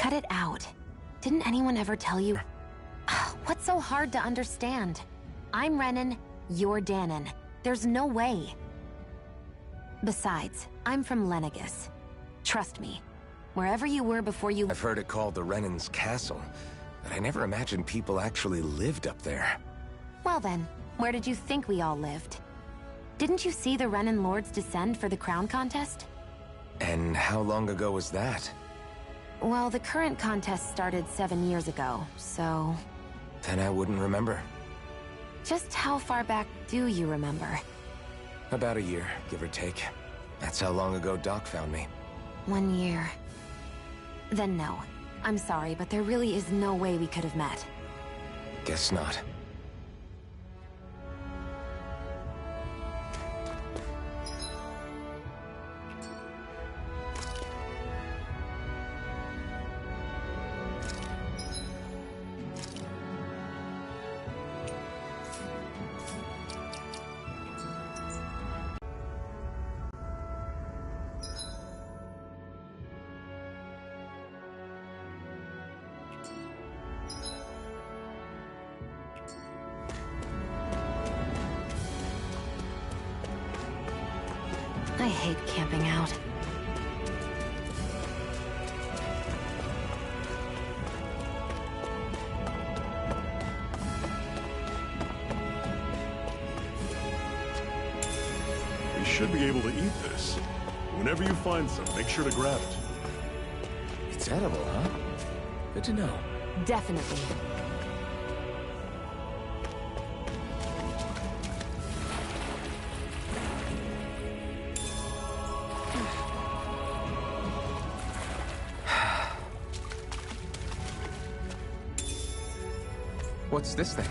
Cut it out. Didn't anyone ever tell you? What's so hard to understand? I'm Renan, you're Danon. There's no way. Besides, I'm from Lenegus. Trust me, wherever you were before you— I've heard it called the Renan's Castle, but I never imagined people actually lived up there. Well then, where did you think we all lived? Didn't you see the Renan Lords descend for the crown contest? And how long ago was that? Well, the current contest started 7 years ago, so— Then I wouldn't remember. Just how far back do you remember? About a year, give or take. That's how long ago Doc found me. 1 year. Then no. I'm sorry, but there really is no way we could have met. Guess not. I hate camping out. We should be able to eat this. Whenever you find some, make sure to grab it. It's edible, huh? Good to know. Definitely. What's this thing?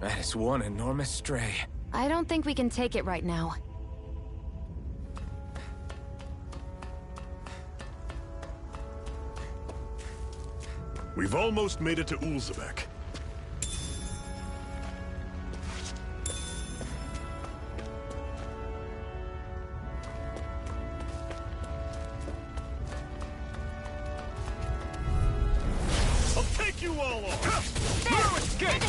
That is one enormous stray. I don't think we can take it right now. We've almost made it to Ulzebek. I'll take you all on! No escape!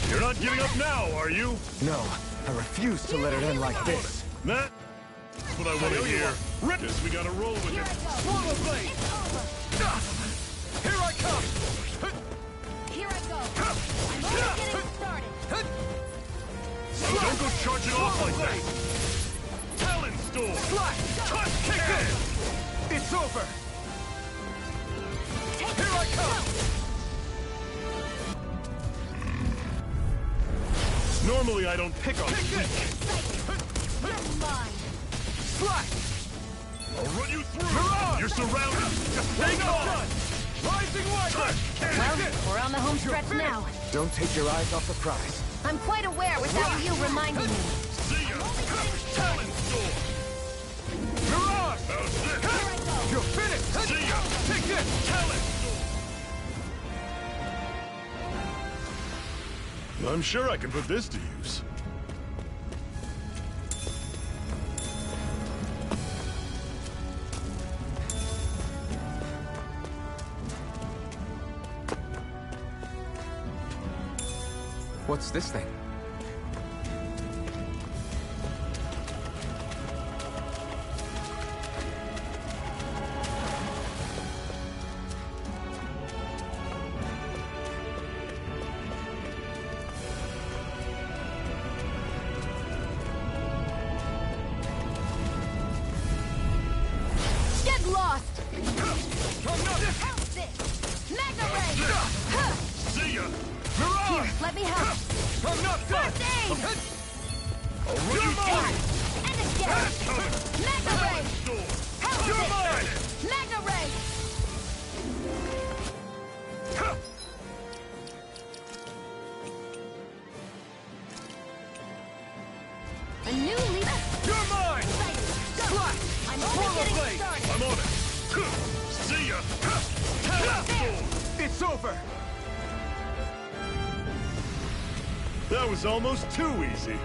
You're not giving up now, are you? No, I refuse to let it end like this. That's what I want to hear. Guess we gotta roll with it. Swallow blade! Here I come! Here I go. I'm only getting started. So don't go charging off like that. Talon Storm! Slash! Kick in! It's over! Here I come! Normally I don't pick on the weak. You're mine. Slash! I'll run you through! Mirage! You're surrounded! Just hang on! Rising light! Well, we're on the home stretch now. Don't take your eyes off the prize. I'm quite aware without you reminding me. See ya! Talon Storm! Mirage! How's this? You're finished! See ya! Take this! Talon Storm! I'm sure I can put this to use. What's this thing? lost! Help this! Magna Ray! See ya! Here, let me help! I'm not done! First aid! You're mine! And again! Magna Ray! Help You're this! mine! Magna Ray! A new leader? You're mine! Excited! Go! I'm only getting started! I'm on it! See ya! It's over! That was almost too easy.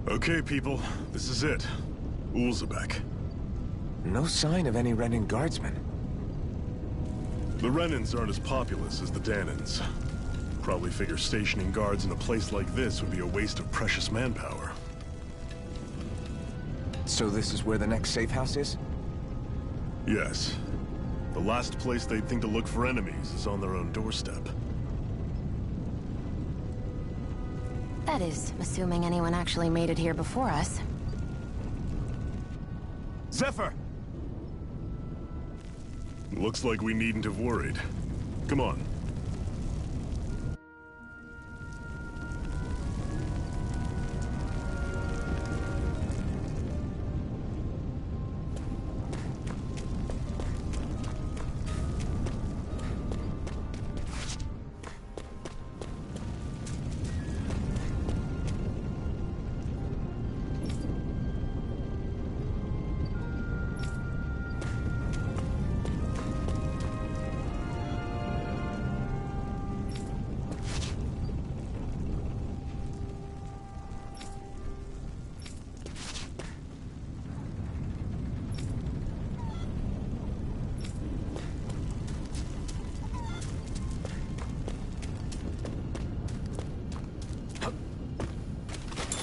Okay, people, this is it. Ulzebek. No sign of any Renin guardsmen. The Renins aren't as populous as the Danins. Probably figure stationing guards in a place like this would be a waste of precious manpower. So this is where the next safe house is? Yes. The last place they'd think to look for enemies is on their own doorstep. That is, assuming anyone actually made it here before us. Zephyr! Looks like we needn't have worried. Come on.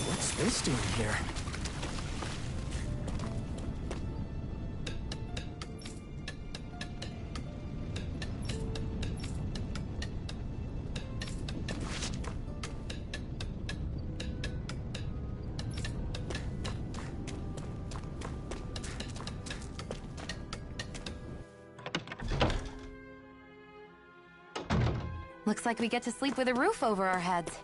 What's this doing here? Looks like we get to sleep with a roof over our heads.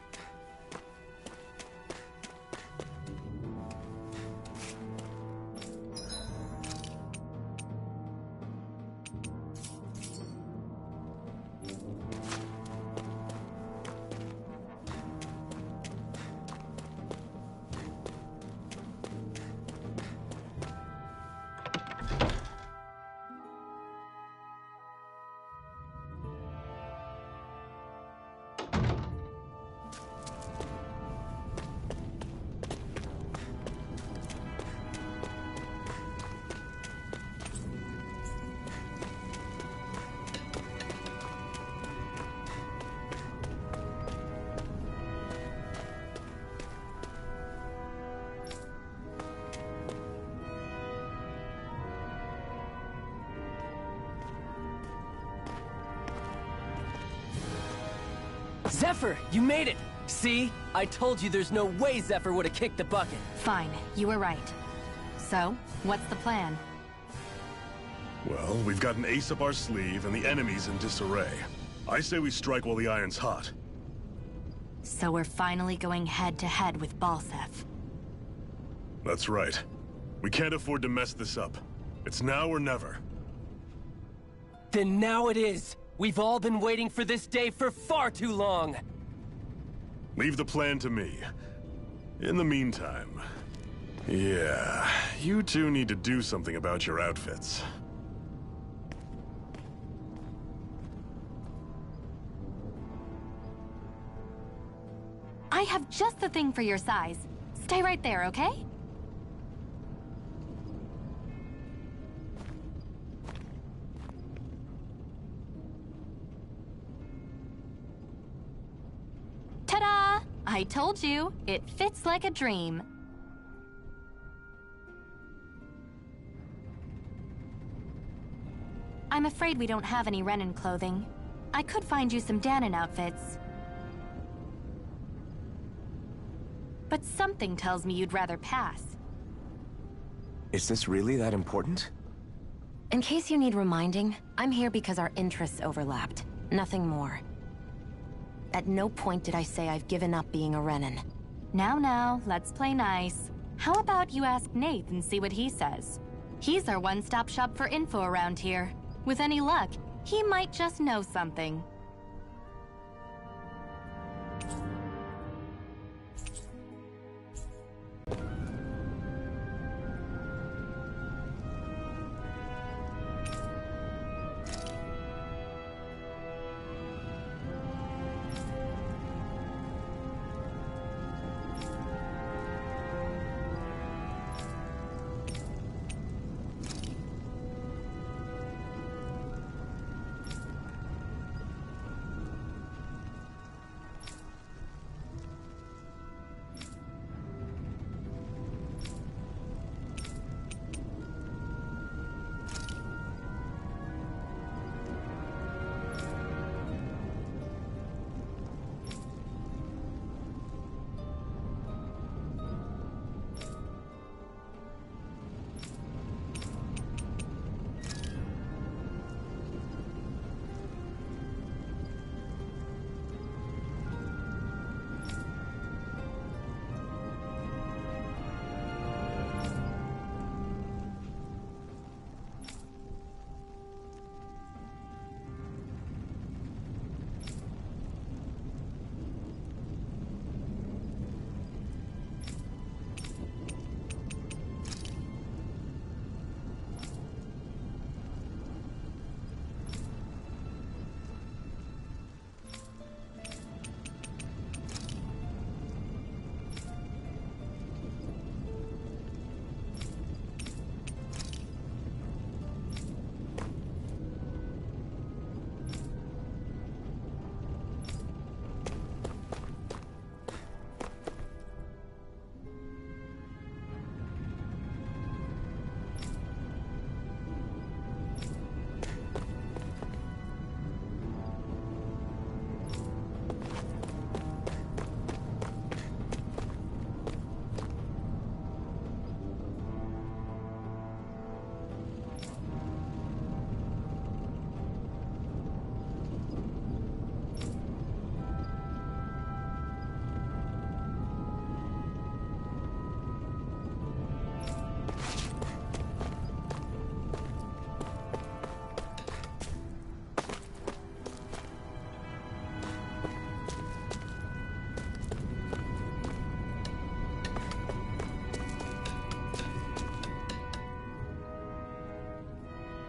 Zephyr, you made it! See? I told you there's no way Zephyr would have kicked the bucket. Fine, you were right. So, what's the plan? Well, we've got an ace up our sleeve and the enemy's in disarray. I say we strike while the iron's hot. So we're finally going head-to-head with Balsef. That's right. We can't afford to mess this up. It's now or never. Then now it is! We've all been waiting for this day for far too long! Leave the plan to me. In the meantime... yeah, you two need to do something about your outfits. I have just the thing for your size. Stay right there, okay? Ta-da! I told you, it fits like a dream. I'm afraid we don't have any Renin clothing. I could find you some Danon outfits. But something tells me you'd rather pass. Is this really that important? In case you need reminding, I'm here because our interests overlapped. Nothing more. At no point did I say I've given up being a Renin. Now, let's play nice. How about you ask Nath and see what he says? He's our one-stop shop for info around here. With any luck, he might just know something.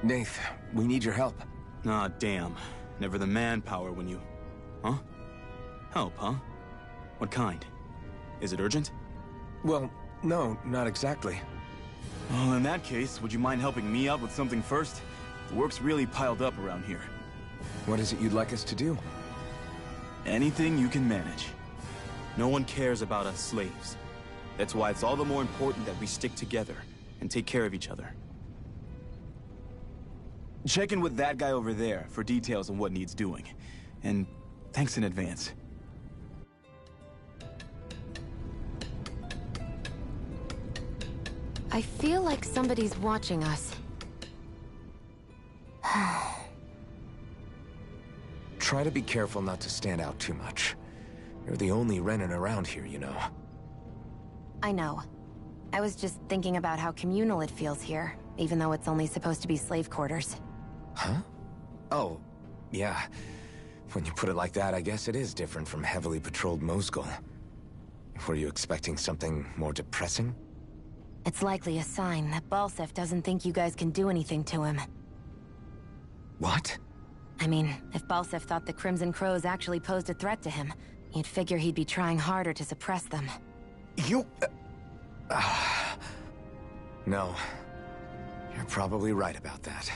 Nath, we need your help. Ah, damn. Never the manpower when you... Huh? Help, huh? What kind? Is it urgent? Well, no, not exactly. Well, in that case, would you mind helping me out with something first? The work's really piled up around here. What is it you'd like us to do? Anything you can manage. No one cares about us slaves. That's why it's all the more important that we stick together and take care of each other. Check in with that guy over there for details on what needs doing. And thanks in advance. I feel like somebody's watching us. Try to be careful not to stand out too much. You're the only Renin around here, you know. I know. I was just thinking about how communal it feels here, even though it's only supposed to be slave quarters. Huh? Oh, yeah. When you put it like that, I guess it is different from heavily patrolled Moscow. Were you expecting something more depressing? It's likely a sign that Balsef doesn't think you guys can do anything to him. What? I mean, if Balsef thought the Crimson Crows actually posed a threat to him, You'd figure he'd be trying harder to suppress them. You... No. You're probably right about that.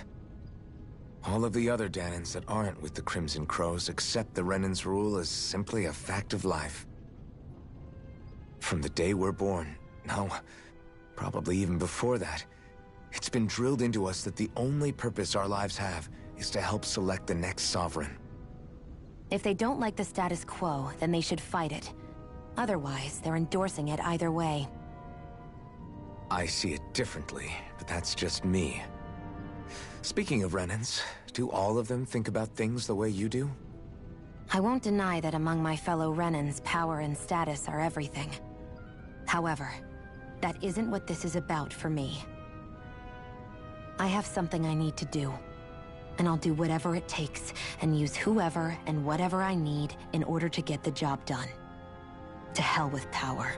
All of the other Danans that aren't with the Crimson Crows accept the Renan's rule as simply a fact of life. From the day we're born, no, probably even before that, it's been drilled into us that the only purpose our lives have is to help select the next sovereign. If they don't like the status quo, then they should fight it. Otherwise, they're endorsing it either way. I see it differently, but that's just me. Speaking of Renans, do all of them think about things the way you do? I won't deny that among my fellow Renans, power and status are everything. However, that isn't what this is about for me. I have something I need to do, and I'll do whatever it takes and use whoever and whatever I need in order to get the job done. To hell with power.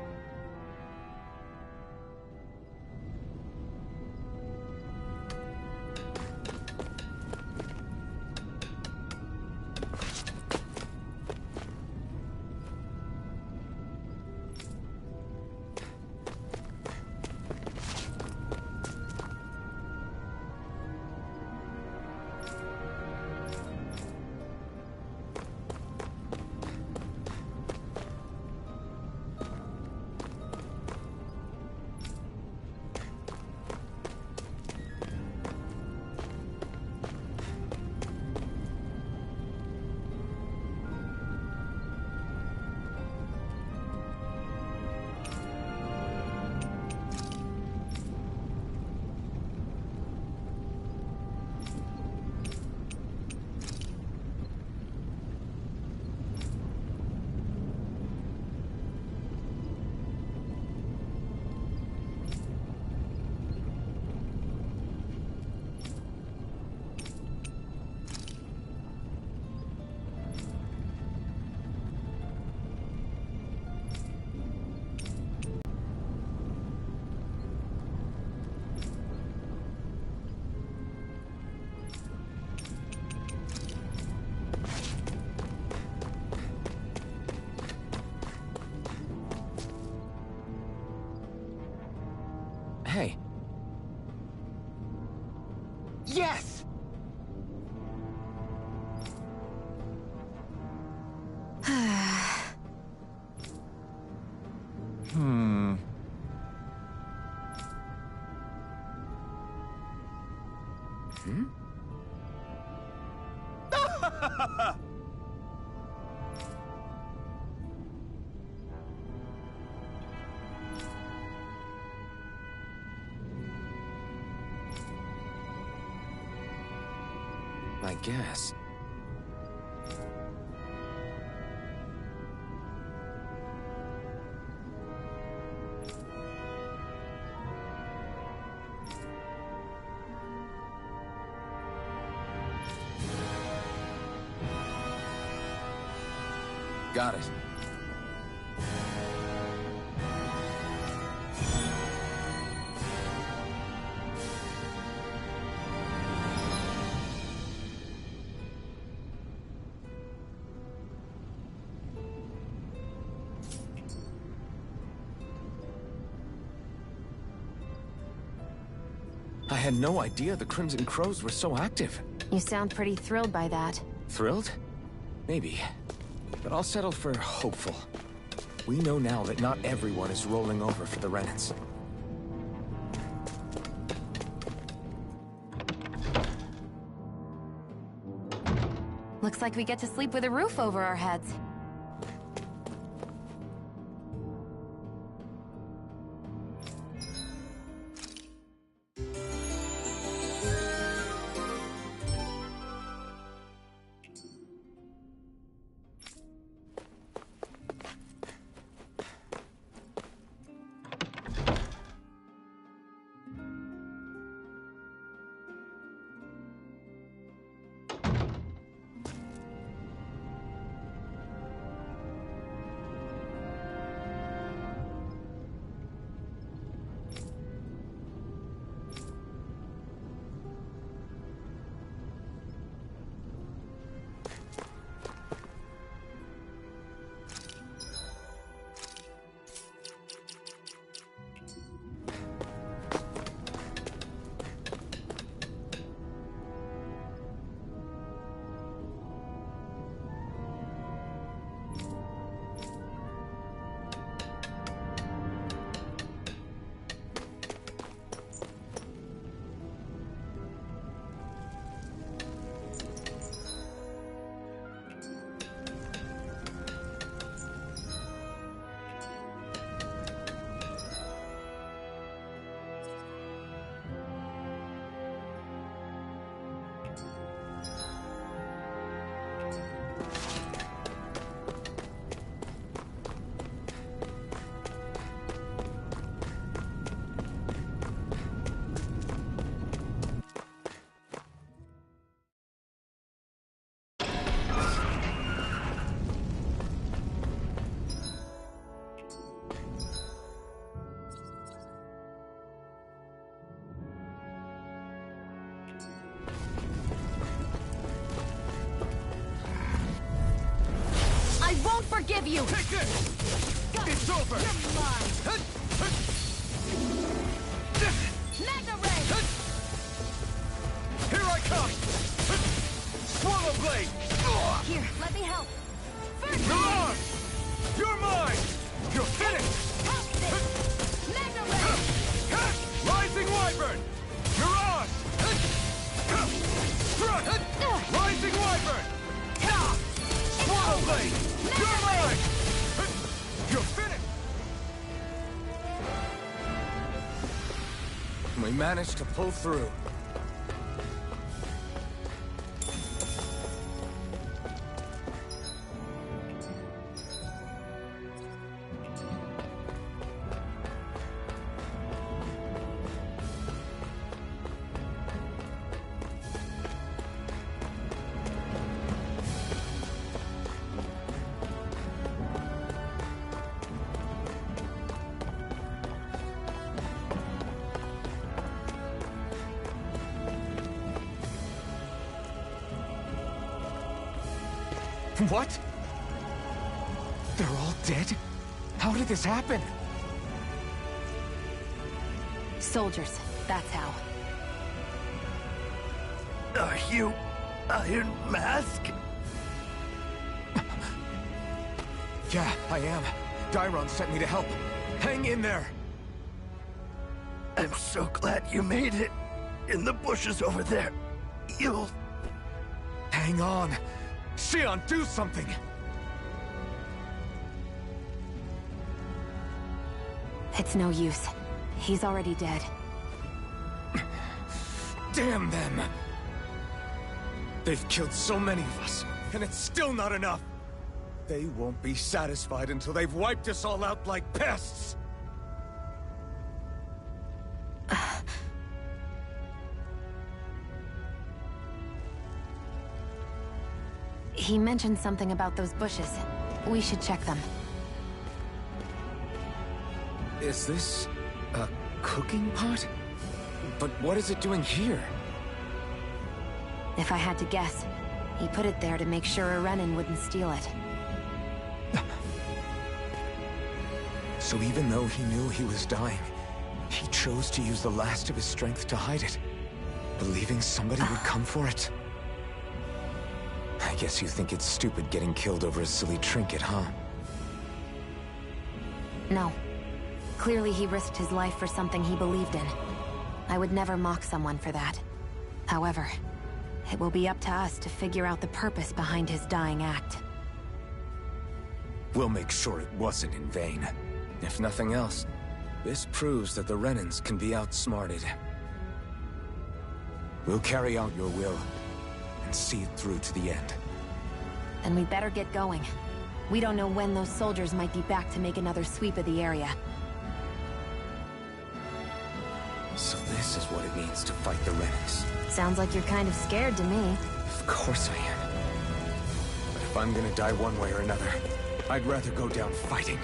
Hey. Yes! I guess. Got it. I had no idea the Crimson Crows were so active. You sound pretty thrilled by that. Thrilled? Maybe. But I'll settle for hopeful. We know now that not everyone is rolling over for the Renans. Looks like we get to sleep with a roof over our heads. I won't forgive you! Take this! It's over! You're mine! Magna Ray! Here I come! Swallow Blade! Here, let me help. First, Mirage! You're mine! You're finished! help this! Magna Ray! Rising Wyvern! Mirage! Strut! Rising Wyvern! Swallow Blade! You're mine! You're finished! We managed to pull through. What? They're all dead? How did this happen? Soldiers, that's how. Are you Iron Mask? Yeah, I am. Dairon sent me to help. Hang in there! I'm so glad you made it. In the bushes over there. You'll... Hang on! Xion, do something! It's no use. He's already dead. Damn them! They've killed so many of us, and it's still not enough! They won't be satisfied until they've wiped us all out like pests! He mentioned something about those bushes. We should check them. Is this a cooking pot? But what is it doing here? If I had to guess, he put it there to make sure a Renin wouldn't steal it. So even though he knew he was dying, he chose to use the last of his strength to hide it, believing somebody would come for it. I guess you think it's stupid getting killed over a silly trinket, huh? No. Clearly he risked his life for something he believed in. I would never mock someone for that. However, it will be up to us to figure out the purpose behind his dying act. We'll make sure it wasn't in vain. If nothing else, this proves that the Renins can be outsmarted. We'll carry out your will, and see it through to the end. Then we'd better get going. We don't know when those soldiers might be back to make another sweep of the area. So this is what it means to fight the Renins. Sounds like you're kind of scared to me. Of course I am. But if I'm gonna die one way or another, I'd rather go down fighting.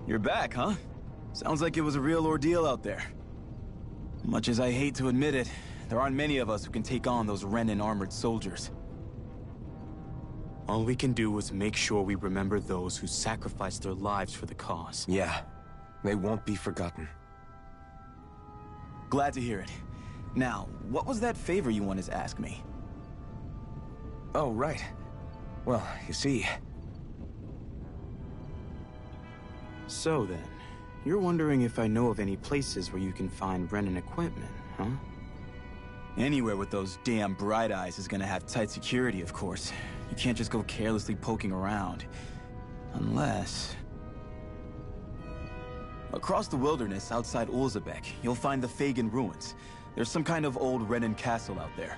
You're back, huh? Sounds like it was a real ordeal out there. Much as I hate to admit it, there aren't many of us who can take on those Renin armored soldiers. All we can do is make sure we remember those who sacrificed their lives for the cause. Yeah, they won't be forgotten. Glad to hear it. Now, what was that favor you wanted to ask me? Oh, right. Well, you see... So then, you're wondering if I know of any places where you can find Renin equipment, huh? Anywhere with those damn bright eyes is gonna have tight security, of course. You can't just go carelessly poking around. Unless... Across the wilderness outside Ulzebek, you'll find the Fagin ruins. There's some kind of old Renin castle out there.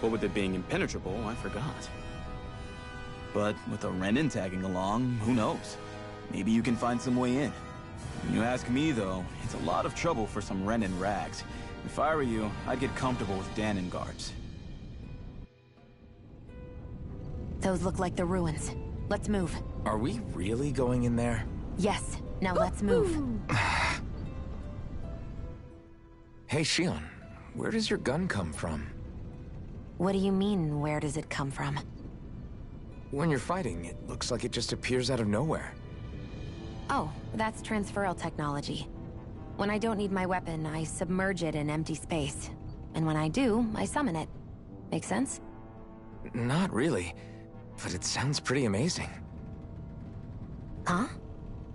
But with it being impenetrable, I forgot. But with a Renin tagging along, who knows? Maybe you can find some way in. When you ask me, though, it's a lot of trouble for some Renin rags. If I were you, I'd get comfortable with Danon guards. Those look like the ruins. Let's move. Are we really going in there? Yes. Now let's move. Hey, Shion, where does your gun come from? What do you mean, where does it come from? When you're fighting, it looks like it just appears out of nowhere. Oh, that's transferal technology. When I don't need my weapon, I submerge it in empty space. And when I do, I summon it. Make sense? Not really, but it sounds pretty amazing. Huh?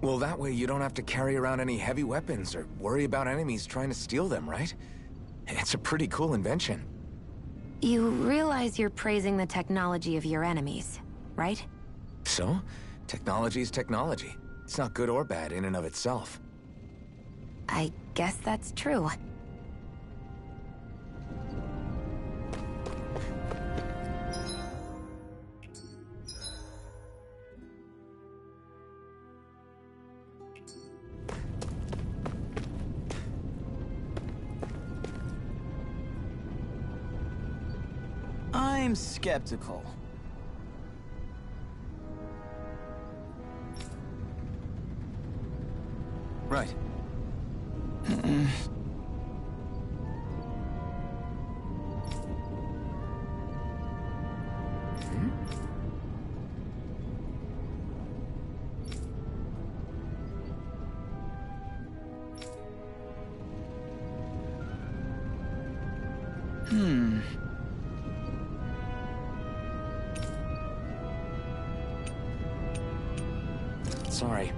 Well, that way you don't have to carry around any heavy weapons or worry about enemies trying to steal them, right? It's a pretty cool invention. You realize you're praising the technology of your enemies, right? So, technology's technology. It's not good or bad in and of itself. I guess that's true. I'm skeptical. Right. Sorry.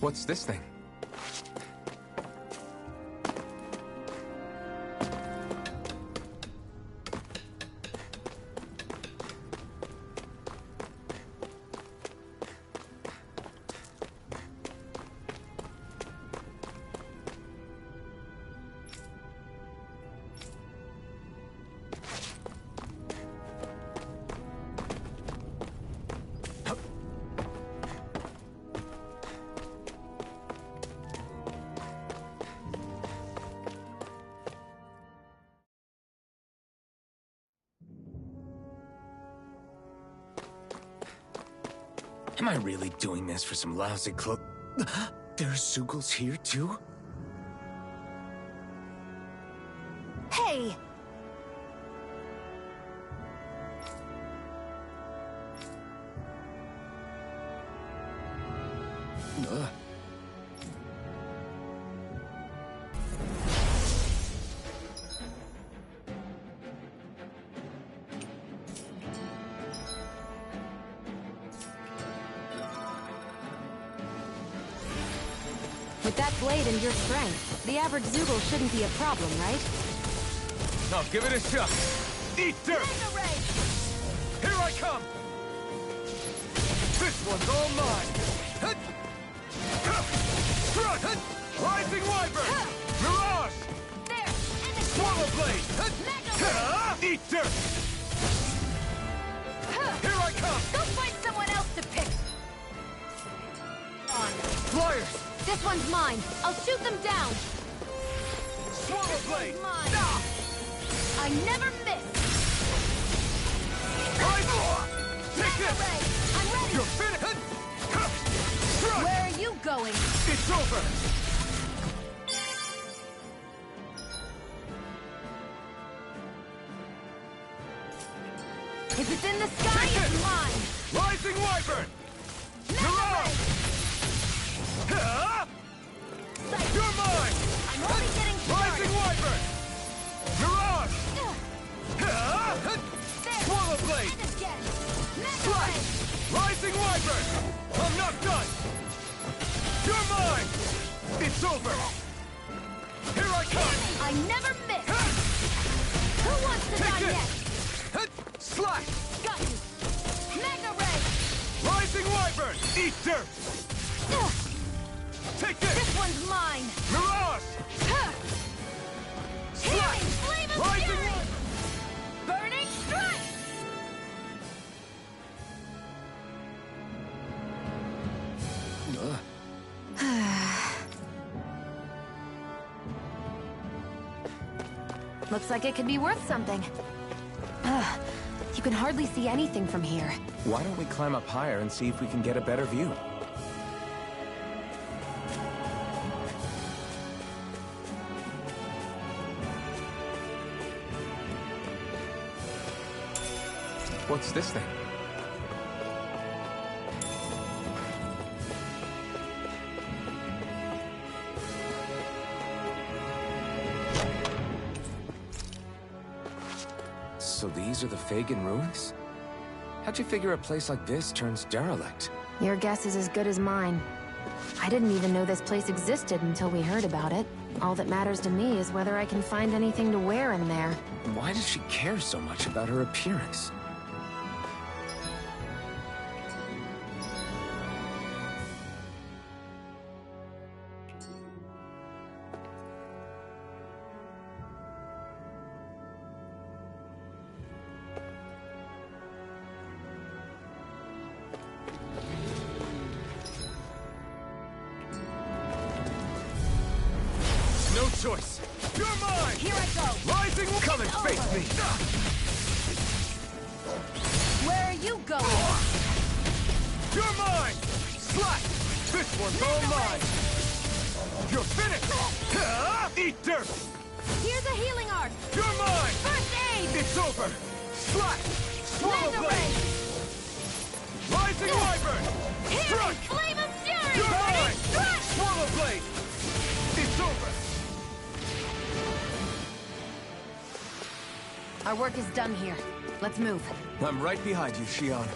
What's this thing? Am I really doing this for some lousy clo- There's Sugals here, too? Hey! With that blade and your strength, the average Zoogle shouldn't be a problem, right? Now give it a shot. Eat dirt! Here I come! This one's all mine! Hut! Strut! Hut! Rising Wyvern! Mirage! There! And the Swallow Blade! Hut! Eat dirt! Here I come! Go find someone else to pick! Flyers! This one's mine. I'll shoot them down. Swallow Blade! Mine. I never miss. Take this! I'm ready. You're finished! Where are you going? It's over! If it's in the sky, Take it's it! mine. Rising Wyvern! Mirage! You're mine! I'm only getting Rising started. Wyvern! Mirage! There. Swallow Blade! And again. Slash! Rising Wyvern! I'm not done! You're mine! It's over! Here I come! I never miss. Who wants to Take die this! next? Slash! Got you. Mega Ray. Rising Wyvern! Eat dirt! Take this! This one's mine. Mirage! Healing Flame of Rising Fury. Burning Strike. Looks like it could be worth something. You can hardly see anything from here. Why don't we climb up higher and see if we can get a better view? What's this thing? So these are the Fagin ruins? How'd you figure a place like this turns derelict? Your guess is as good as mine. I didn't even know this place existed until we heard about it. All that matters to me is whether I can find anything to wear in there. Why does she care so much about her appearance? No choice! You're mine! Here I go! Rising, come and face me! Where are you going? You're mine! Slash! This one's all mine! You're finished! Eat dirt! Here's a healing art! You're mine! First aid! It's over! Slash! Swallow Mega Blade! Ray! Rising Wyvern! Healing Strike! Flame of Fury! You're Burning mine! Strike! Swallow Blade! It's over! Our work is done here. Let's move. I'm right behind you, Shion.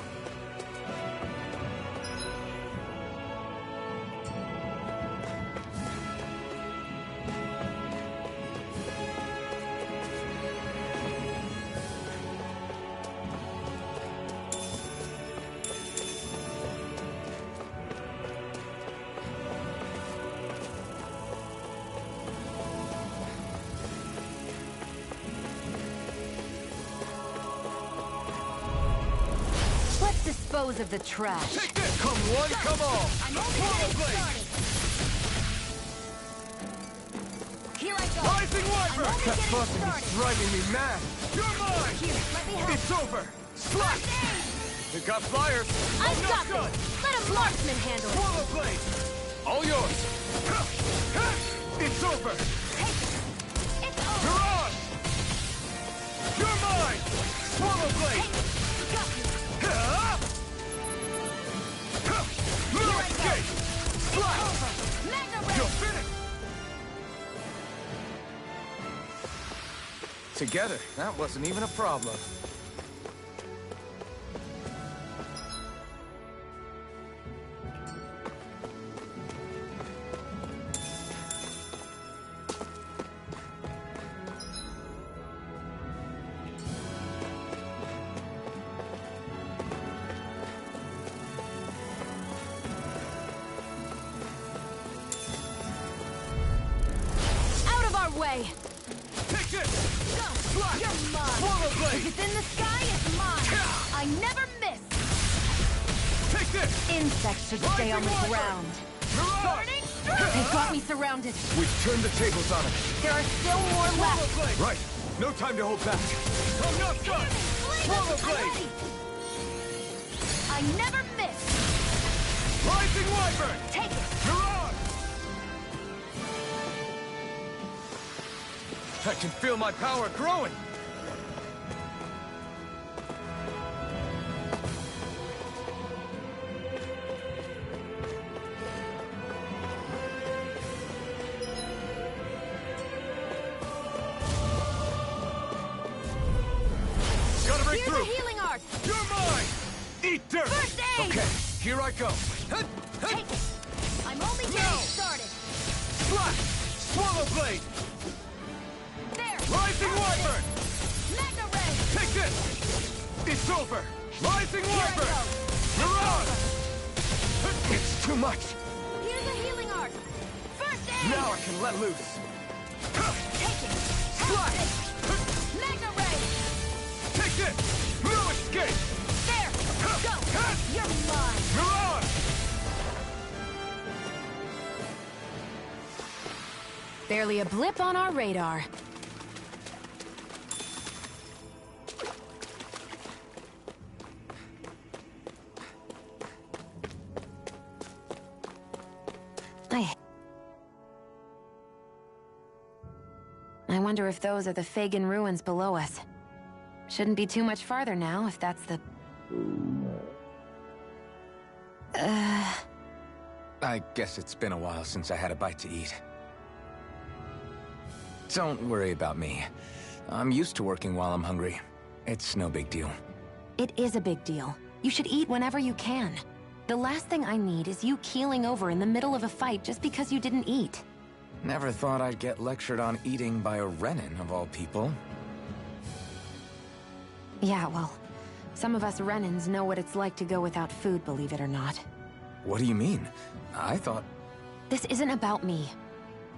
Let's dispose of the trash. Take this! Come one, come all! I'm only getting started. Here I go. Rising Wyvern! I'm only That getting fucking started. is driving me mad! You're mine! Here, let me help. It's over! Slash! You got flyers! I've got done! this. Let a marksman handle it. Swallow blade! All yours! It's over! It's over. You're on! You're mine! Swallow blade! Got you. No escape! Slash! Over. Magna Ray. You're finished! Together, that wasn't even a problem. Out of our way. Take this! Go. Slash! You're mine. Swallow blade! If it's in the sky, it's mine. I never miss. Take this! Insects should stay on the Rising Wyvern. ground. You're on! They've got me surrounded. We've turned the tables on him. There are still more Swallow left. blade! Right. No time to hold back. I'm not done! Swallow I'm blade! ready. I never miss. Rising Wyvern! Take it. You're on! I can feel my power growing! Gotta break Here's through! a healing art. You're mine! Eat dirt! First aid! Okay, here I go. Take it. I'm only getting No. started. Slash! Swallow blade! There. Rising Wyvern! Magna Ray. Take this! It's over! Rising Here I Wyvern! go. You're on! It's too much! Here's a healing art. First aid. Now I can let loose! Take it. Slash! Magna Ray. Take this! No escape! There. Go. You're mine. You're on! Barely a blip on our radar. I wonder if those are the Fagin ruins below us. Shouldn't be too much farther now, if that's the... I guess it's been a while since I had a bite to eat. Don't worry about me. I'm used to working while I'm hungry. It's no big deal. It is a big deal. You should eat whenever you can. The last thing I need is you keeling over in the middle of a fight just because you didn't eat. Never thought I'd get lectured on eating by a Renin, of all people. Yeah, well, some of us Renins know what it's like to go without food, believe it or not. What do you mean? I thought This isn't about me.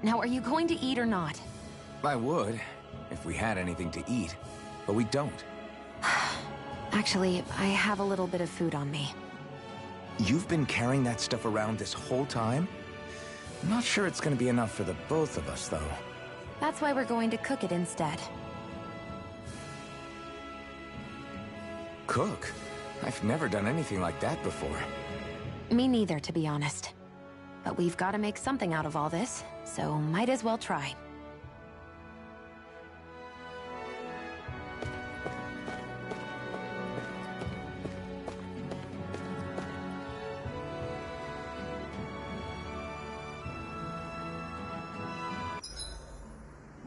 Now, are you going to eat or not? I would, if we had anything to eat, but we don't. Actually, I have a little bit of food on me. You've been carrying that stuff around this whole time? I'm not sure it's gonna be enough for the both of us, though. That's why we're going to cook it instead. Cook? I've never done anything like that before. Me neither, to be honest. But we've got to make something out of all this, so might as well try.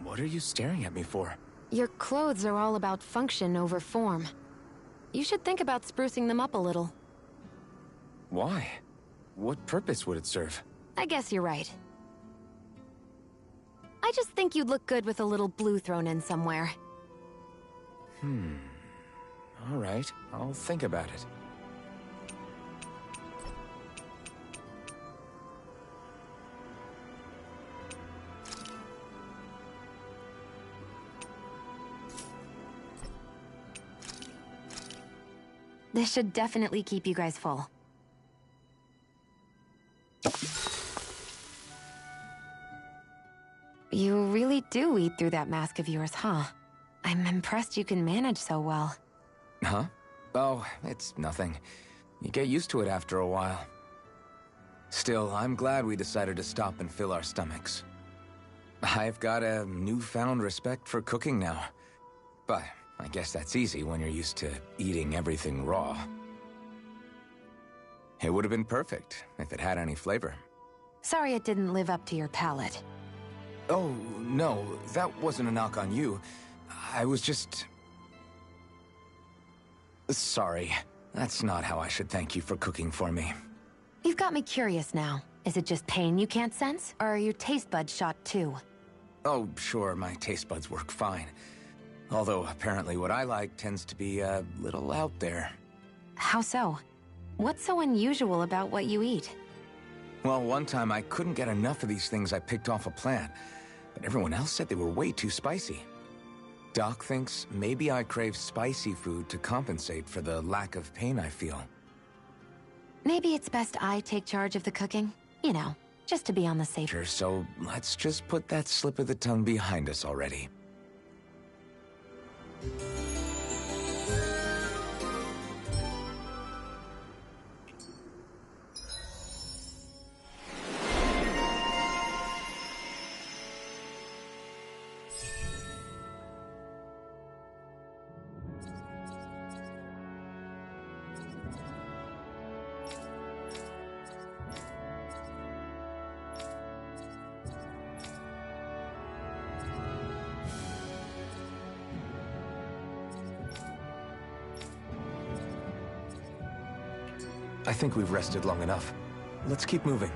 What are you staring at me for? Your clothes are all about function over form. You should think about sprucing them up a little. Why? What purpose would it serve? I guess you're right. I just think you'd look good with a little blue thrown in somewhere. All right, I'll think about it. This should definitely keep you guys full. You really do eat through that mask of yours, huh? I'm impressed you can manage so well. Huh? Oh, it's nothing. You get used to it after a while. Still, I'm glad we decided to stop and fill our stomachs. I've got a newfound respect for cooking now. But I guess that's easy when you're used to eating everything raw. It would have been perfect if it had any flavor. Sorry it didn't live up to your palate. Oh, no, that wasn't a knock on you. I was just... Sorry. That's not how I should thank you for cooking for me. You've got me curious now. Is it just pain you can't sense, or are your taste buds shot too? Oh, sure, my taste buds work fine. Although, apparently what I like tends to be a little out there. How so? What's so unusual about what you eat? Well, one time I couldn't get enough of these things I picked off a plant, but everyone else said they were way too spicy. Doc thinks maybe I crave spicy food to compensate for the lack of pain I feel. Maybe it's best I take charge of the cooking. You know, just to be on the safe. Sure, so let's just put that slip of the tongue behind us already. I think we've rested long enough. Let's keep moving.